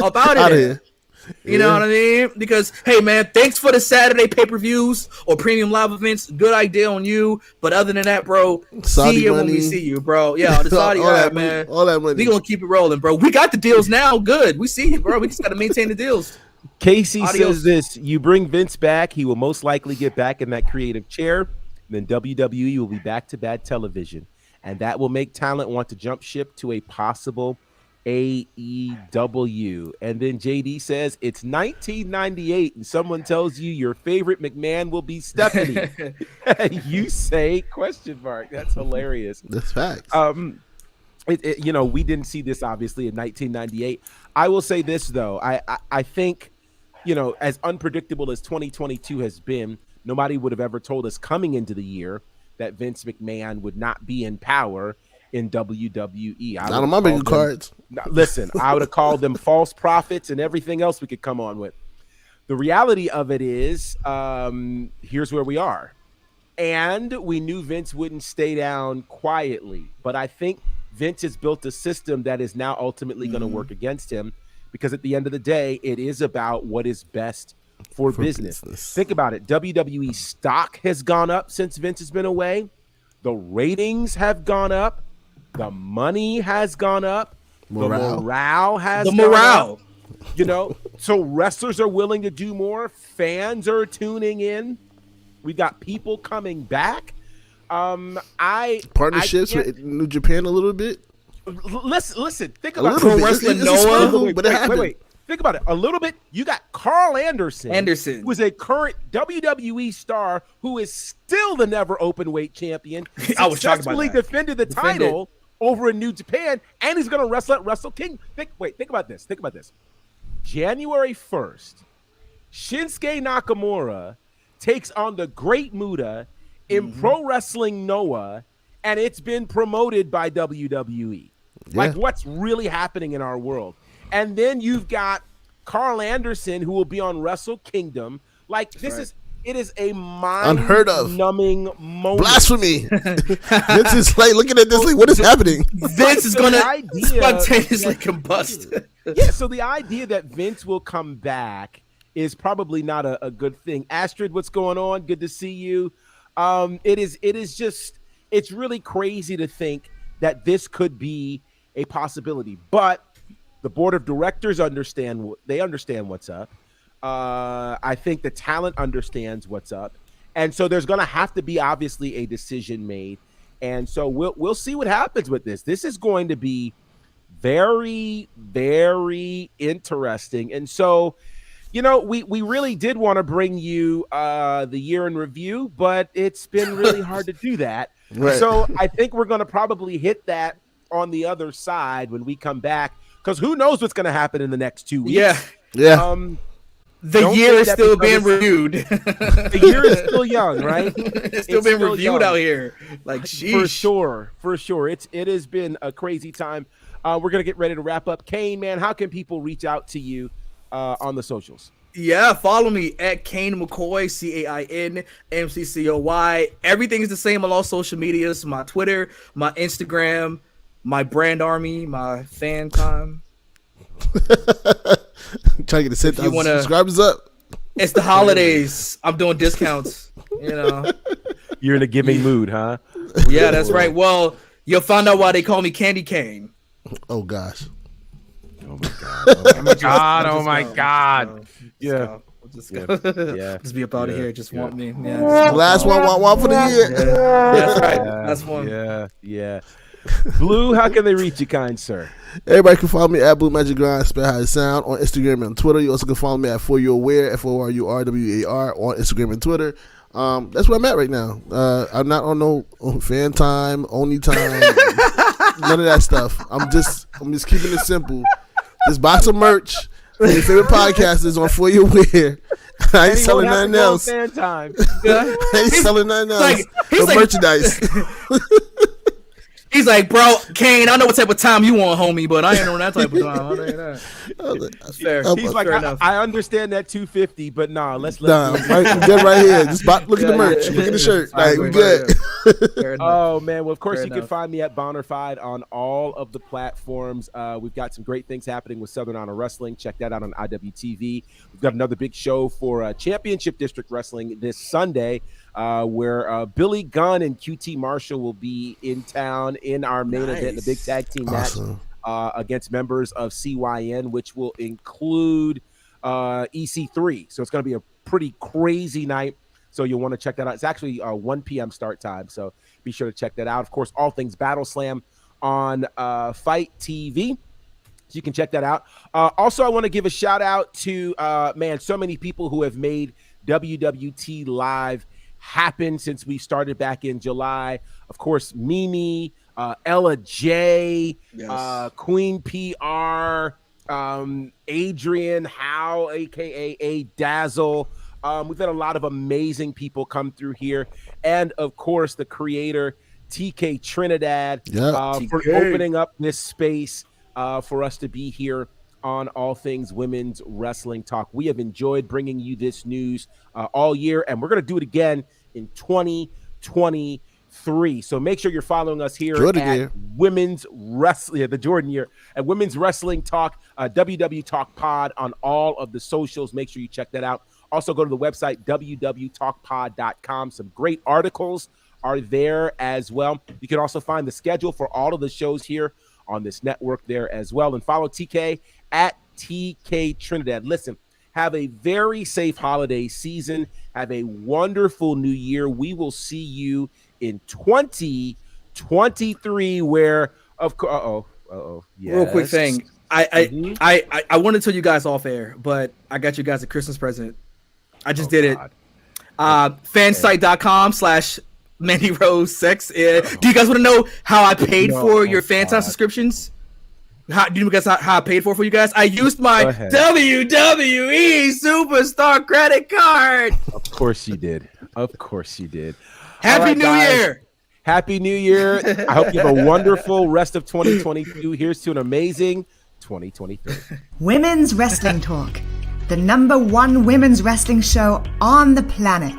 up out of here. You know what I mean? Because, hey, man, thanks for the Saturday pay-per-views or premium live events. Good idea on you. But other than that, bro, Saudi see you when money. we see you, bro. Yeah, the Saudi all that man. money, all that money. We going to keep it rolling, bro. We got the deals now. Good. We see you, bro. We just got to maintain the deals. Casey Adios. says this: you bring Vince back, he will most likely get back in that creative chair. Then WWE will be back to bad television, and that will make talent want to jump ship to a possible AEW. And then JD says it's 1998, and someone tells you your favorite McMahon will be Stephanie. You say question mark. That's hilarious. That's facts. You know, we didn't see this obviously in 1998. I will say this though, I think, you know, as unpredictable as 2022 has been, nobody would have ever told us coming into the year that Vince McMahon would not be in power in WWE. Not on my big cards. Listen, I would have called them false prophets and everything else we could come on with. The reality of it is, here's where we are. And we knew Vince wouldn't stay down quietly. But I think Vince has built a system that is now ultimately going to work against him, because at the end of the day, it is about what is best for business. Think about it. WWE stock has gone up since Vince has been away. The ratings have gone up. The money has gone up. The morale has gone up. You know, so wrestlers are willing to do more. Fans are tuning in. We got people coming back. Partnerships with New Japan a little bit. Listen. Think about Pro Wrestling Noah. Wait. Think about it a little bit. You got Carl Anderson, who is a current WWE star who is still the never open weight champion. I was talking about that. Defended the title over in New Japan, and he's going to wrestle at Wrestle King. Think about this. January 1st, Shinsuke Nakamura takes on the Great Muta in Pro Wrestling Noah, and it's been promoted by WWE. Yeah. Like, what's really happening in our world? And then you've got Carl Anderson, who will be on Wrestle Kingdom. Like, it is a mind-numbing moment. Blasphemy. Vince is like looking at this like, what is happening? Vince is going to spontaneously combust. Yeah, so the idea that Vince will come back is probably not a good thing. Astrid, what's going on? Good to see you. It's really crazy to think that this could be a possibility, but the board of directors understand what's up. I think the talent understands what's up, and so there's going to have to be obviously a decision made, and so we'll see what happens with this. This is going to be very, very interesting, and so, you know, we really did want to bring you the year in review, but it's been really hard to do that. Right. So I think we're going to probably hit that on the other side when we come back, because who knows what's going to happen in the next 2 weeks. Yeah. The year is still being reviewed. The year is still young, right? It's still being reviewed out here. Like, sheesh. For sure. It has been a crazy time. We're going to get ready to wrap up. Kane, man, how can people reach out to you on the socials? Yeah, follow me at Kane McCoy, CainMcCoy. Everything is the same on all social medias: my Twitter, my Instagram, my brand army, my fan time. Trying to get the 10,000 subscribers up. It's the holidays. I'm doing discounts. You know, you're in a giving mood, huh? Yeah, that's right. Well, you'll find out why they call me Candy Cane. Oh gosh. Oh my god! Oh my god! Yeah. Just be up out of here. Just want me. Yeah. The last one for the year. That's right. That's one. Yeah. Blue, how can they reach you, kind sir? Everybody can follow me at Blue Magic Grind, spell how it sound, on Instagram and Twitter. You also can follow me at For You Aware, FORURWAR, on Instagram and Twitter. That's where I'm at right now. I'm not on no fan time, only time, none of that stuff. I'm just keeping it simple. Just buy some merch. Your favorite podcast is on For You Aware. I ain't selling nothing else. Fan time. I ain't selling nothing else. No merchandise. He's like, bro, Kane, I know what type of time you want, homie, but I ain't on that type of time. Fair. He's like, I understand that 250, but let's get right here. Just look at the merch, look at the shirt. Like, we good. Oh man, well of course you can find me at Bonnerfied on all of the platforms. We've got some great things happening with Southern Honor Wrestling. Check that out on IWTV. We've got another big show for Championship District Wrestling this Sunday, where Billy Gunn and QT Marshall will be in town in our main event in the big tag team match against members of CYN, which will include EC3. So it's going to be a pretty crazy night. So you'll want to check that out. It's actually 1 p.m. start time. So be sure to check that out. Of course, all things Battle Slam on Fight TV. So you can check that out. Also, I want to give a shout out to, so many people who have made WWT Live happen since we started back in July. Of course, Mimi, Ella J, Yes. Queen PR, Adrian Howe, aka A Dazzle. We've had a lot of amazing people come through here, and of course the creator TK Trinidad for TK. opening up this space for us to be here on All Things Women's Wrestling Talk. We have enjoyed bringing you this news all year, and we're going to do it again in 2023. So make sure you're following us here Jordan at year. Women's Wrestling, the Jordan year, at Women's Wrestling Talk, WW Talk Pod on all of the socials. Make sure you check that out. Also, go to the website, www.talkpod.com. Some great articles are there as well. You can also find the schedule for all of the shows here on this network there as well. And follow TK at TK Trinidad. Listen, have a very safe holiday season. Have a wonderful new year. We will see you in 2023 where, of course, yes. Real quick thing. I want to tell you guys off air, but I got you guys a Christmas present. I just did it. Fansite.com/Mandy Rose Sex. Do you guys want to know how I paid for your Fansite subscriptions? Do you guys how I paid for you guys? I used my WWE Superstar credit card. Of course you did. Of course you did. Happy New Year. Happy New Year. I hope you have a wonderful rest of 2022. Here's to an amazing 2023. Women's Wrestling Talk, the #1 women's wrestling show on the planet.